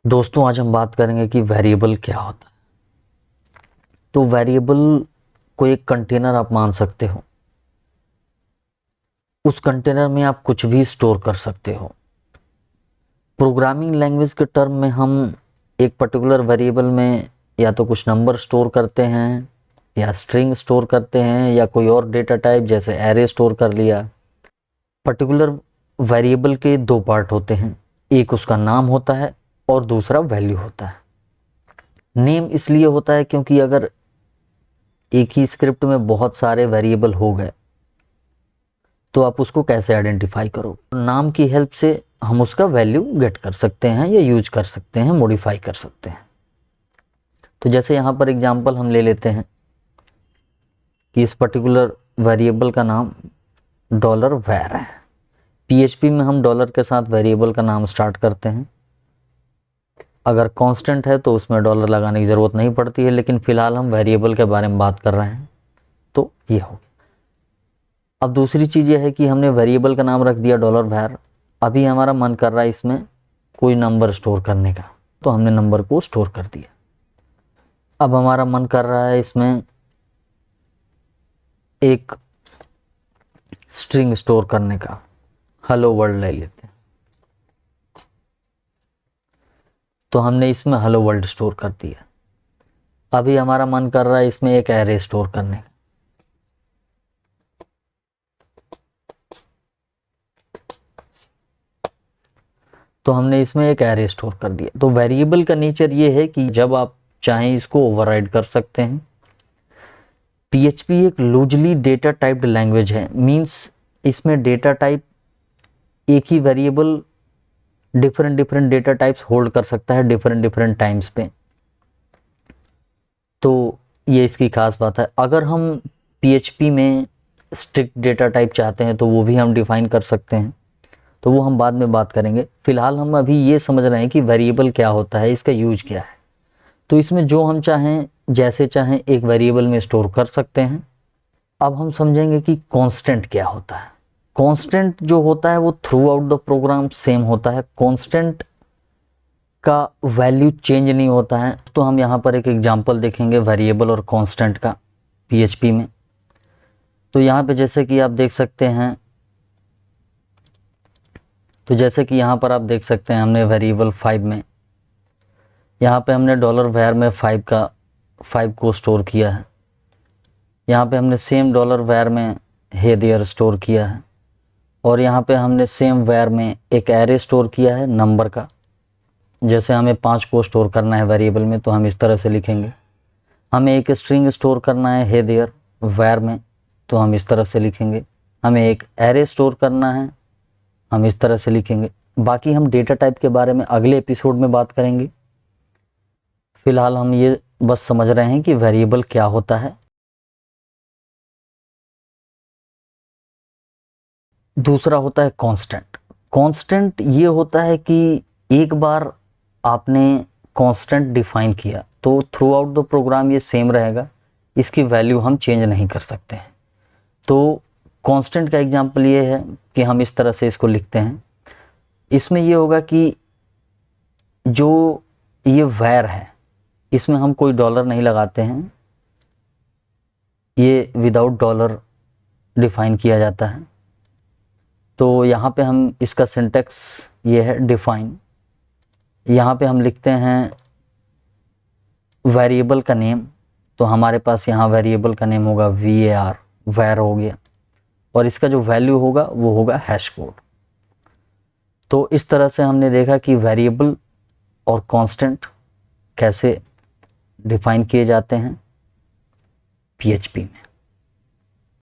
दोस्तों आज हम बात करेंगे कि वेरिएबल क्या होता है। तो वेरिएबल को एक कंटेनर आप मान सकते हो। उस कंटेनर में आप कुछ भी स्टोर कर सकते हो। प्रोग्रामिंग लैंग्वेज के टर्म में हम एक पर्टिकुलर वेरिएबल में या तो कुछ नंबर स्टोर करते हैं या स्ट्रिंग स्टोर करते हैं या कोई और डेटा टाइप जैसे एरे स्टोर कर लिया। पर्टिकुलर वेरिएबल के दो पार्ट होते हैं, एक उसका नाम होता है और दूसरा वैल्यू होता है। नेम इसलिए होता है क्योंकि अगर एक ही स्क्रिप्ट में बहुत सारे वेरिएबल हो गए तो आप उसको कैसे आइडेंटिफाई करोगे। नाम की हेल्प से हम उसका वैल्यू गेट कर सकते हैं या यूज कर सकते हैं, मॉडिफाई कर सकते हैं। तो जैसे यहाँ पर एग्जांपल हम ले लेते हैं कि इस पर्टिकुलर वेरिएबल का नाम $var है। PHP में हम डॉलर के साथ वेरिएबल का नाम स्टार्ट करते हैं। अगर कांस्टेंट है तो उसमें डॉलर लगाने की ज़रूरत नहीं पड़ती है, लेकिन फ़िलहाल हम वेरिएबल के बारे में बात कर रहे हैं तो ये हो। अब दूसरी चीज़ ये है कि हमने वेरिएबल का नाम रख दिया $var। अभी हमारा मन कर रहा है इसमें कोई नंबर स्टोर करने का, तो हमने नंबर को स्टोर कर दिया। अब हमारा मन कर रहा है इसमें एक स्ट्रिंग स्टोर करने का, हेलो वर्ल्ड ले लेते हैं, तो हमने इसमें हेलो वर्ल्ड स्टोर कर दिया। अभी हमारा मन कर रहा है इसमें एक एरे स्टोर करने का, तो हमने इसमें एक एरे स्टोर कर दिया। तो वेरिएबल का नेचर ये है कि जब आप चाहें इसको ओवरराइड कर सकते हैं। PHP एक लूजली डेटा टाइप्ड लैंग्वेज है, मींस इसमें डेटा टाइप एक ही variable different data types hold कर सकता है डिफरेंट टाइम्स पे। तो ये इसकी खास बात है। अगर हम PHP में स्ट्रिक्ट डेटा टाइप चाहते हैं तो वो भी हम डिफाइन कर सकते हैं, तो वो हम बाद में बात करेंगे। फिलहाल हम अभी ये समझ रहे हैं कि वेरिएबल क्या होता है, इसका यूज क्या है। तो इसमें जो हम चाहें जैसे चाहें एक वेरिएबल में स्टोर कर सकते हैं। अब हम समझेंगे कि कांस्टेंट क्या होता है। कांस्टेंट जो होता है वो throughout the program same होता है। कांस्टेंट का वैल्यू चेंज नहीं होता है। तो हम यहाँ पर एक एग्जांपल देखेंगे वेरिएबल और कांस्टेंट का PHP में। तो यहाँ पे जैसे कि आप देख सकते हैं, यहाँ पर आप देख सकते हैं हमने वेरिएबल 5 में यहाँ पे हमने $var में 5 को स्टोर किया है। यहाँ पे हमने सेम $var में हे देयर स्टोर किया है, और यहाँ पे हमने सेम var में एक एरे स्टोर किया है नंबर का। जैसे हमें 5 को स्टोर करना है वेरिएबल में तो हम इस तरह से लिखेंगे। हमें एक स्ट्रिंग स्टोर करना है हे देयर var में, तो हम इस तरह से लिखेंगे। हमें एक एरे स्टोर करना है, हम इस तरह से लिखेंगे। बाकी हम डेटा टाइप के बारे में अगले एपिसोड में बात करेंगे। फिलहाल हम ये बस समझ रहे हैं कि वेरिएबल क्या होता है। दूसरा होता है कांस्टेंट। कांस्टेंट ये होता है कि एक बार आपने कांस्टेंट डिफाइन किया तो थ्रू आउट द प्रोग्राम ये सेम रहेगा, इसकी वैल्यू हम चेंज नहीं कर सकते हैं। तो कांस्टेंट का एग्जांपल ये है कि हम इस तरह से इसको लिखते हैं। इसमें ये होगा कि जो ये var है इसमें हम कोई डॉलर नहीं लगाते हैं, ये विदाउट डॉलर डिफाइन किया जाता है। तो यहाँ पे हम इसका सिंटेक्स ये है डिफाइन। यहाँ पे हम लिखते हैं वेरिएबल का नेम, तो हमारे पास यहाँ वेरिएबल का नेम होगा var हो गया, और इसका जो वैल्यू होगा वो होगा हैश कोड। तो इस तरह से हमने देखा कि वेरिएबल और कांस्टेंट कैसे डिफाइन किए जाते हैं PHP में।